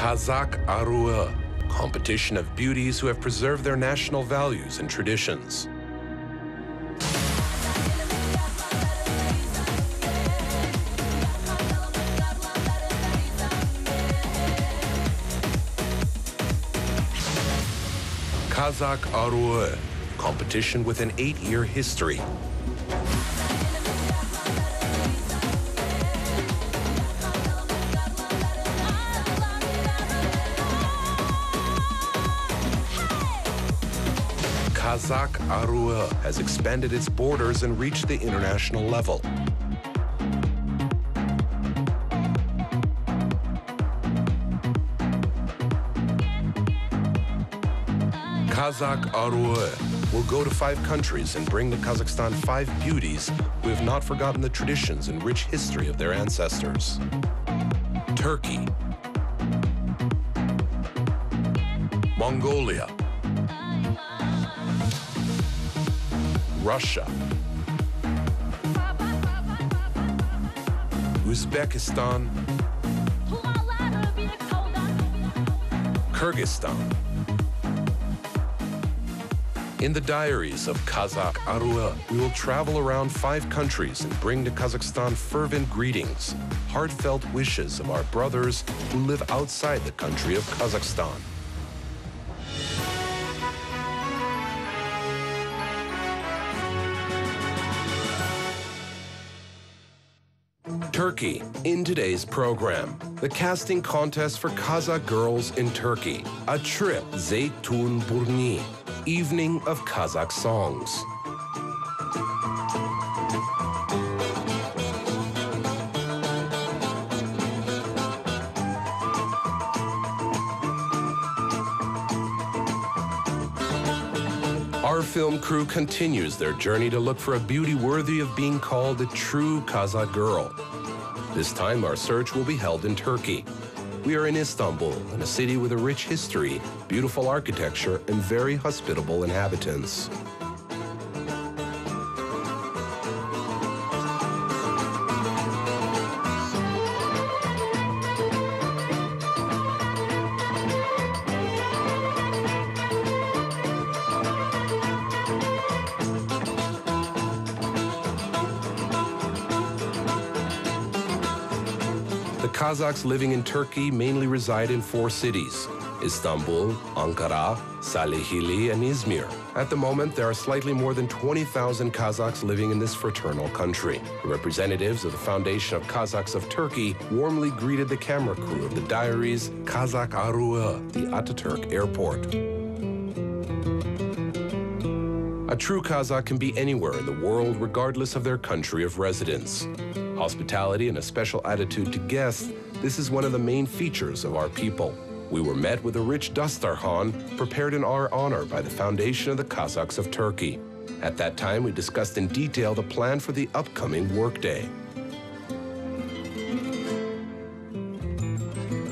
Kazak Aruy, competition of beauties who have preserved their national values and traditions. Kazak Aruy, competition with an 8-year history. Kazak Aruy has expanded its borders and reached the international level. Kazak Aruy will go to 5 countries and bring to Kazakhstan 5 beauties who have not forgotten the traditions and rich history of their ancestors. Turkey, Mongolia, Russia, Uzbekistan, Kyrgyzstan. In the diaries of Kazak Aruy, we will travel around 5 countries and bring to Kazakhstan fervent greetings, heartfelt wishes of our brothers who live outside the country of Kazakhstan. Turkey. In today's program, the casting contest for Kazakh girls in Turkey, a trip, Zeytinburnu, evening of Kazakh songs. Our film crew continues their journey to look for a beauty worthy of being called a true Kazakh girl. This time, our search will be held in Turkey. We are in Istanbul, in a city with a rich history, beautiful architecture, and very hospitable inhabitants. The Kazakhs living in Turkey mainly reside in 4 cities: Istanbul, Ankara, Salihli, and Izmir. At the moment, there are slightly more than 20,000 Kazakhs living in this fraternal country. The representatives of the Foundation of Kazakhs of Turkey warmly greeted the camera crew of the diaries Kazak Aruy, the Ataturk airport. A true Kazakh can be anywhere in the world, regardless of their country of residence. Hospitality and a special attitude to guests, this is one of the main features of our people. We were met with a rich dastarkhan prepared in our honor by the Foundation of the Kazakhs of Turkey. At that time, we discussed in detail the plan for the upcoming workday.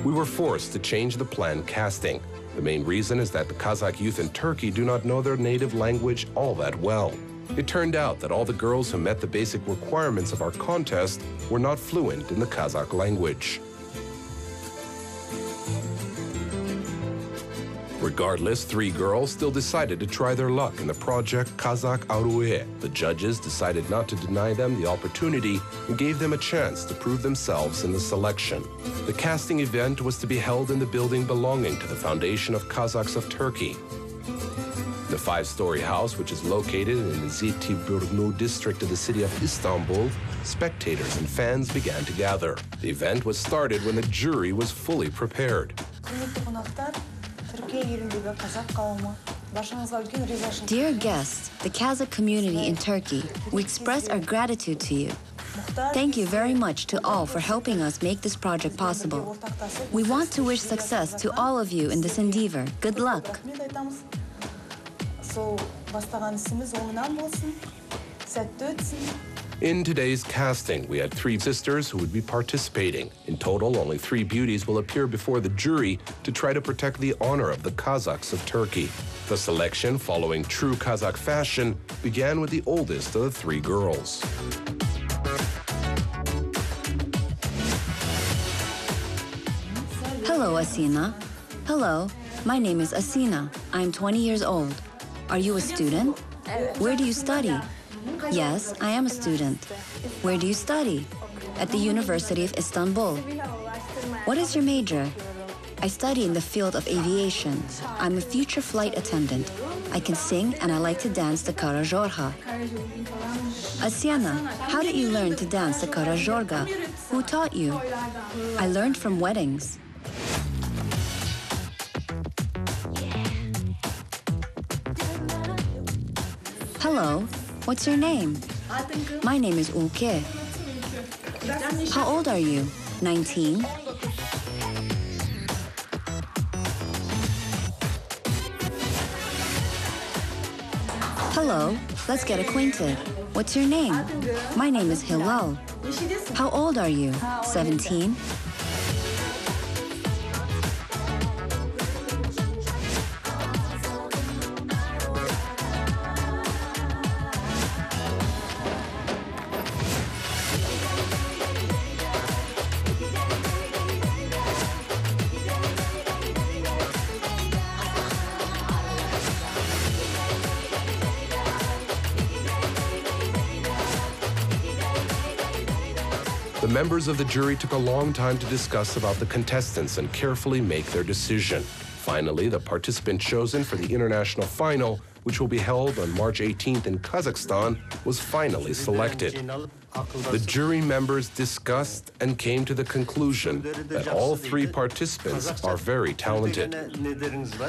We were forced to change the planned casting. The main reason is that the Kazakh youth in Turkey do not know their native language all that well. It turned out that all the girls who met the basic requirements of our contest were not fluent in the Kazakh language. Regardless, 3 girls still decided to try their luck in the project Kazak Aruy. The judges decided not to deny them the opportunity and gave them a chance to prove themselves in the selection. The casting event was to be held in the building belonging to the Foundation of Kazakhs of Turkey. The 5-story house, which is located in the Zeytinburnu district of the city of Istanbul, spectators and fans began to gather. The event was started when the jury was fully prepared. Dear guests, the Kazakh community in Turkey, we express our gratitude to you. Thank you very much to all for helping us make this project possible. We want to wish success to all of you in this endeavor. Good luck. In today's casting, we had 3 sisters who would be participating. In total, only 3 beauties will appear before the jury to try to protect the honor of the Kazakhs of Turkey. The selection, following true Kazakh fashion, began with the oldest of the 3 girls. Hello, Asina. Hello, my name is Asina. I'm 20 years old. Are you a student? Where do you study? Yes, I am a student. Where do you study? At the University of Istanbul. What is your major? I study in the field of aviation. I'm a future flight attendant. I can sing and I like to dance the Karajorha. Asiana, how did you learn to dance the Karajorga? Who taught you? I learned from weddings. Hello, what's your name? My name is Ulke. How old are you? 19? Hello, let's get acquainted. What's your name? My name is Hilal. How old are you? 17? The members of the jury took a long time to discuss about the contestants and carefully make their decision. Finally, the participant chosen for the international final, which will be held on March 18th in Kazakhstan, was finally selected. The jury members discussed and came to the conclusion that all three participants are very talented.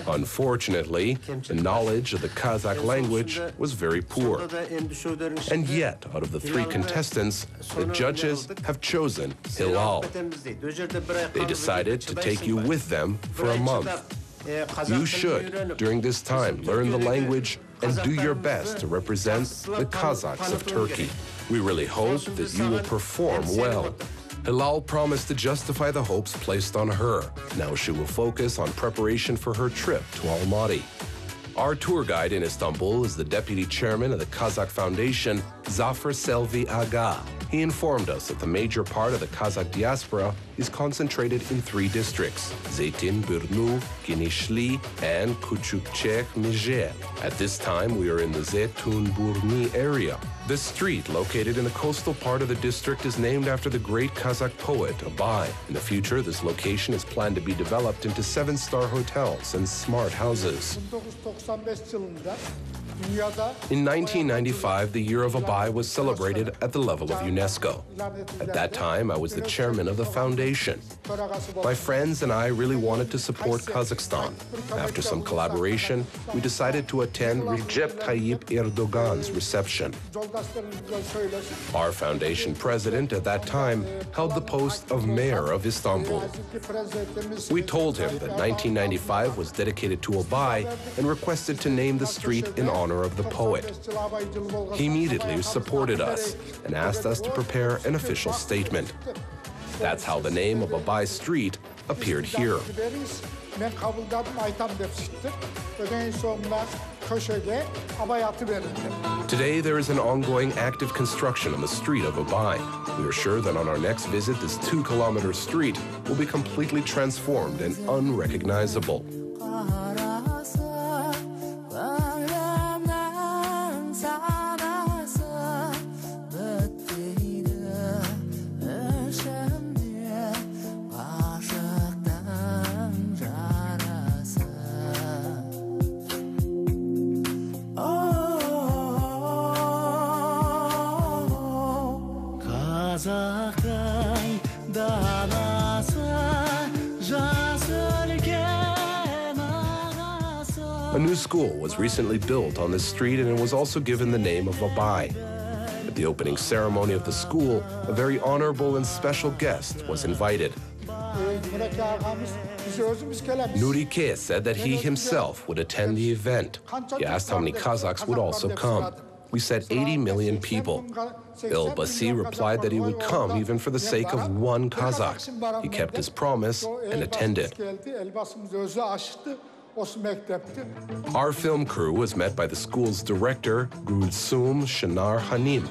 Unfortunately, the knowledge of the Kazakh language was very poor. And yet, out of the three contestants, the judges have chosen Hilal. They decided to take you with them for a month. You should, during this time, learn the language and do your best to represent the Kazakhs of Turkey. We really hope that you will perform well. Hilal promised to justify the hopes placed on her. Now she will focus on preparation for her trip to Almaty. Our tour guide in Istanbul is the deputy chairman of the Kazakh Foundation, Zafer Selvi Aga. He informed us that the major part of the Kazakh diaspora is concentrated in three districts: Zeytinburnu, Genişli, and Küçükçekmece. At this time, we are in the Zeytinburnu area. This street, located in the coastal part of the district, is named after the great Kazakh poet Abay. In the future, this location is planned to be developed into 7-star hotels and smart houses. In 1995, the Year of Abay was celebrated at the level of UNESCO. At that time, I was the chairman of the foundation. My friends and I really wanted to support Kazakhstan. After some collaboration, we decided to attend Recep Tayyip Erdogan's reception. Our foundation president at that time held the post of mayor of Istanbul. We told him that 1995 was dedicated to Abay and requested to name the street in honor of the poet. He immediately supported us and asked us to prepare an official statement. That's how the name of Abay Street appeared here. Today, there is an ongoing active construction on the street of Abay. We are sure that on our next visit, this 2-kilometer street will be completely transformed and unrecognizable. A new school was recently built on this street, and it was also given the name of Abay. At the opening ceremony of the school, a very honorable and special guest was invited. Nuri K said that he himself would attend the event. He asked how many Kazakhs would also come. We said 80 million people. Elbasi replied that he would come even for the sake of one Kazakh. He kept his promise and attended. Our film crew was met by the school's director, Gulsum Shinar Hanim.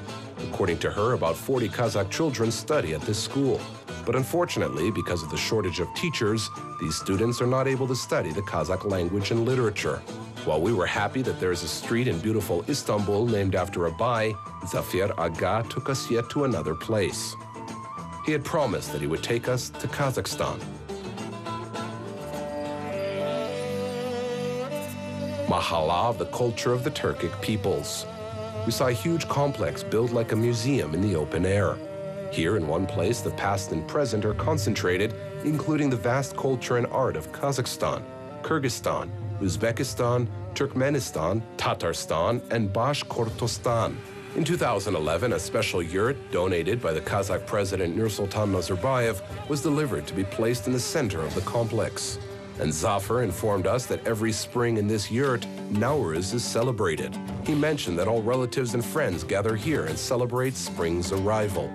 According to her, about 40 Kazakh children study at this school. But unfortunately, because of the shortage of teachers, these students are not able to study the Kazakh language and literature. While we were happy that there is a street in beautiful Istanbul named after a bay, Zafer Aga took us yet to another place. He had promised that he would take us to Kazakhstan. Mahala of the culture of the Turkic peoples. We saw a huge complex built like a museum in the open air. Here in one place, the past and present are concentrated, including the vast culture and art of Kazakhstan, Kyrgyzstan, Uzbekistan, Turkmenistan, Tatarstan, and Bashkortostan. In 2011, a special yurt donated by the Kazakh president Nursultan Nazarbayev was delivered to be placed in the center of the complex. And Zafer informed us that every spring in this yurt, Nowruz is celebrated. He mentioned that all relatives and friends gather here and celebrate spring's arrival.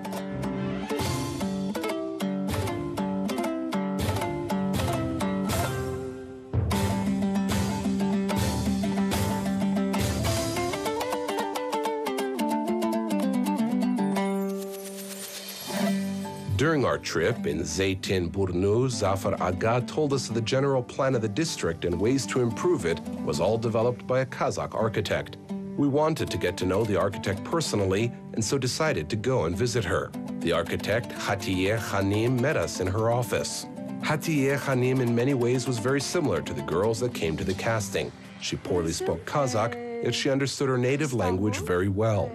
During our trip in Zeytinburnu, Zafer Aga told us that the general plan of the district and ways to improve it was all developed by a Kazakh architect. We wanted to get to know the architect personally and so decided to go and visit her. The architect, Hatiye Hanim, met us in her office. Hatiye Hanim in many ways was very similar to the girls that came to the casting. She poorly spoke Kazakh, yet she understood her native language very well.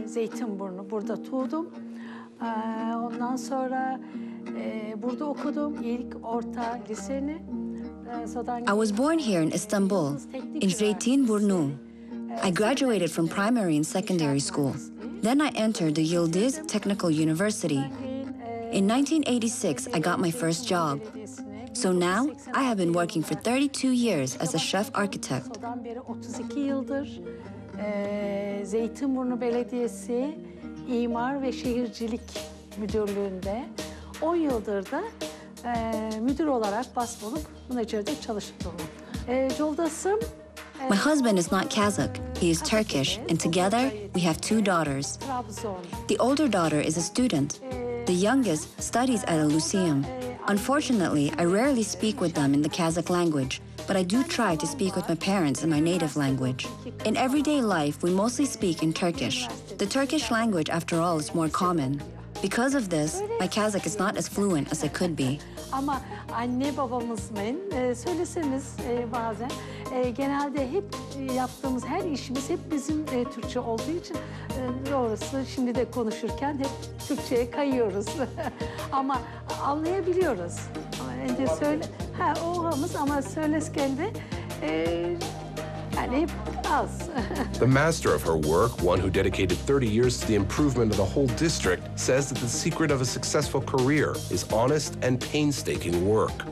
Zeytinburnu, burada doğdum. Ondan sonra burada okudum ilk orta liseni. I was born here in Istanbul, in Zeytinburnu. I graduated from primary and secondary school. Then I entered the Yildiz Technical University. In 1986, I got my first job. So now, I have been working for 32 years as a chef architect. Zeytinburnu Belediyesi İmar ve Şehircilik Müdürlüğü'nde 10 yıldır da müdür olarak basbolup Müneccer'de çalışıyorum. Yoldaşım My husband is not Kazakh, he is Turkish, and together we have two daughters. The older daughter is a student. The youngest studies at a lyceum. Unfortunately, I rarely speak with them in the Kazakh language, but I do try to speak with my parents in my native language. In everyday life, we mostly speak in Turkish. The Turkish language, after all, is more common. Because of this, my Kazakh is not as fluent as it could be. Ama anne babamızın söyleseniz bazen genelde hep yaptığımız her işimiz hep bizim Türkçe olduğu için doğrusu şimdi de konuşurken hep Türkçe'ye kayıyoruz. Ama anlayabiliyoruz. Ama oğamız ama söylerken de yani hep az. The master of her work, one who dedicated 30 years to the improvement of the whole district, says that the secret of a successful career is honest and painstaking work.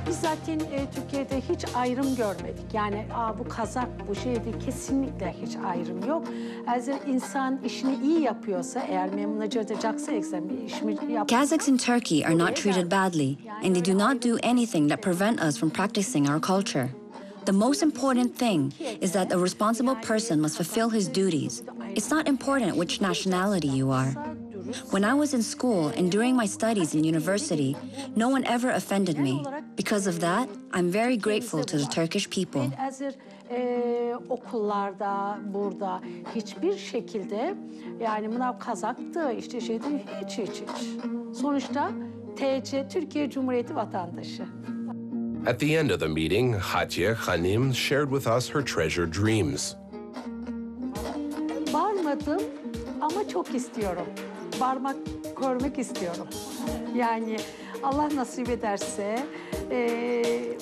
Biz zaten Türkiye'de hiç ayrım görmedik. Yani bu Kazak, bu şeyde kesinlikle hiç ayrım yok. Eğer insan işini iyi yapıyorsa, eğer memnunca edecekse bir işimi yapıyorsa... Kazakhs in Turkey are not treated badly, and they do not do anything that prevent us from practicing our culture. The most important thing is that a responsible person must fulfill his duties. It's not important which nationality you are. When I was in school and during my studies in university, no one ever offended me. Because of that, I'm very grateful to the Turkish people. Okullarda, burada hiçbir şekilde yani buna Kazaktı, işte şeydi hiç. Sonuçta TC, Türkiye Cumhuriyeti vatandaşı. At the end of the meeting, Hatiye Hanim shared with us her treasured dreams. Varmadım ama çok istiyorum. Varmak, görmek istiyorum. Yani Allah nasip ederse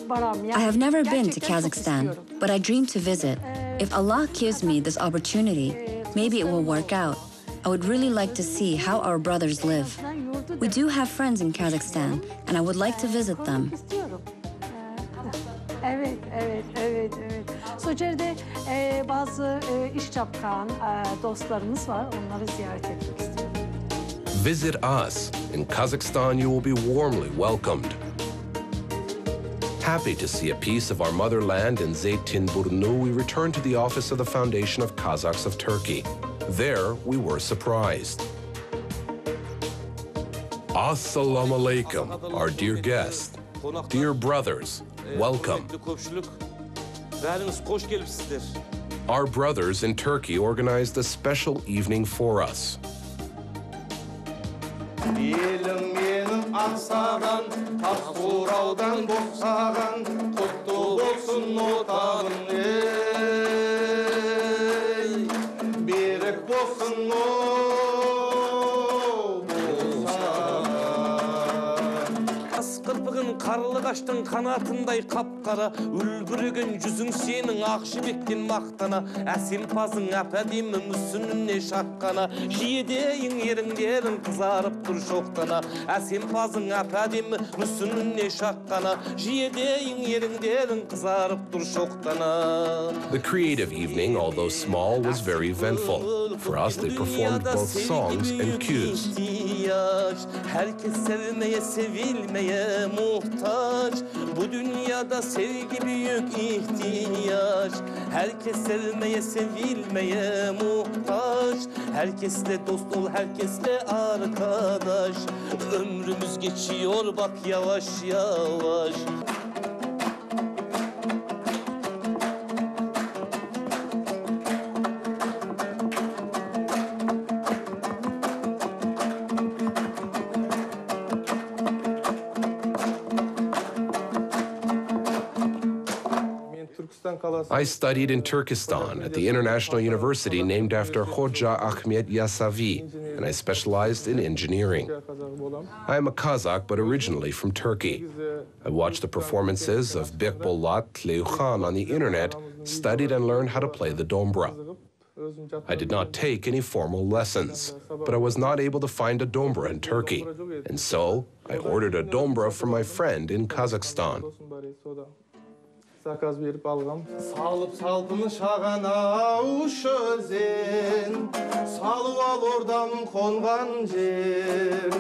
varam. I have never been to Kazakhstan, but I dream to visit. If Allah gives me this opportunity, maybe it will work out. I would really like to see how our brothers live. We do have friends in Kazakhstan, and I would like to visit them. Evet. Socer'de bazı iş yapan dostlarımız var. Onları ziyaret etmek istiyorum. Visit us. In Kazakhstan, you will be warmly welcomed. Happy to see a piece of our motherland in Zeytinburnu, we returned to the office of the Foundation of Kazakhs of Turkey. There, we were surprised. Assalamu alaikum, our dear guest. Dear brothers, welcome. Our brothers in Turkey organized a special evening for us. Karlı kaştın kanatınday kapkara, ülbürügen yüzün senin Jibek'ten maktana, asil pazın apedimi müsününe şakkana, jiyedeyin yerinderin kızarıp dur şoktana, asil pazın apedimi müsününe şakkana, jiyedeyin yerinderin kızarıp dur şoktana. The creative evening, although small, was very eventful. For us, they performed both songs and cues. Herkes sevmeye, sevilmeye muhtaç. Bu dünyada sevgi büyük ihtiyaç. Herkes sevmeye, sevilmeye muhtaç. Herkesle dost ol, herkesle arkadaş. Ömrümüz geçiyor bak yavaş yavaş. I studied in Turkestan at the international university named after Hoca Ahmet Yasavi, and I specialized in engineering. I am a Kazakh, but originally from Turkey. I watched the performances of Bekbolat Tleyukhan on the internet, studied and learned how to play the dombra. I did not take any formal lessons, but I was not able to find a dombra in Turkey, and so I ordered a dombra from my friend in Kazakhstan. Salıp salpını şağana uşözen, salıp al oradan kongan yer.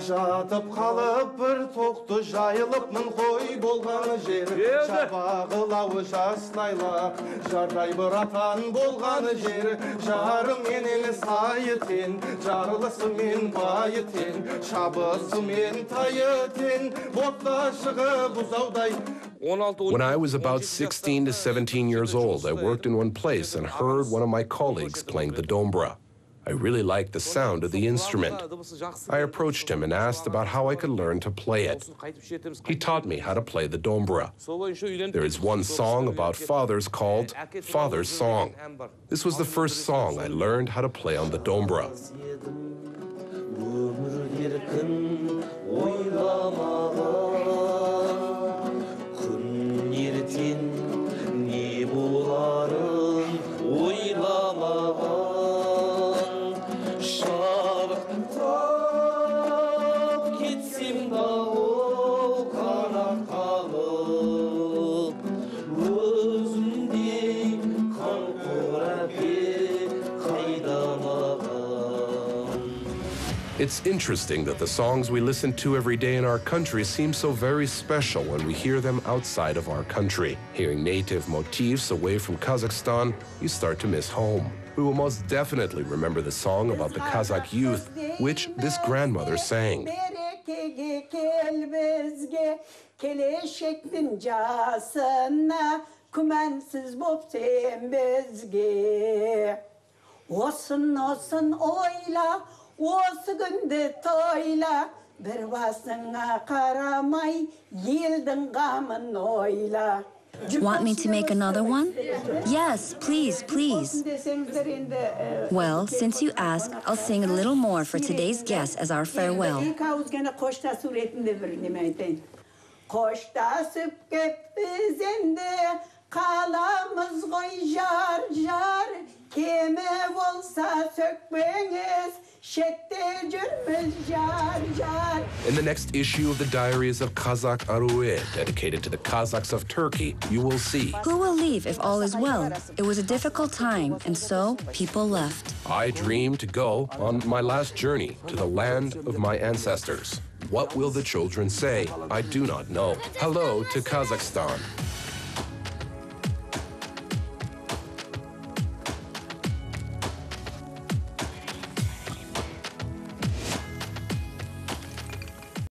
Jatıp kalıp bir toktu jayılıp mın koy bolgan yer. Şabağılağı jastayla, jarday bir atan bolgan yer. Jarım menin sayıtin, jarlısı men bayıtin, şabısı men tayıtin, botlaşığı buzavday. When I was about 16 to 17 years old, I worked in one place and heard one of my colleagues playing the dombra. I really liked the sound of the instrument. I approached him and asked about how I could learn to play it. He taught me how to play the dombra. There is one song about fathers called Father's Song. This was the first song I learned how to play on the dombra. It's interesting that the songs we listen to every day in our country seem so very special when we hear them outside of our country. Hearing native motifs away from Kazakhstan, you start to miss home. We will most definitely remember the song about the Kazakh youth, which this grandmother sang. Osu günde toyla, bir basına karamay, yıldın gamın oyla. Want me to make another one? Yes, please, please. Well, since you asked, I'll sing a little more for today's guest as our farewell. Koşta süpkep bizinde, kalamız koy jar jar, kime olsa sökmeniz, In the next issue of the Diaries of Kazak Aruy, dedicated to the Kazakhs of Turkey, you will see. Who will leave if all is well? It was a difficult time, and so people left. I dreamed to go on my last journey to the land of my ancestors. What will the children say? I do not know. Hello to Kazakhstan.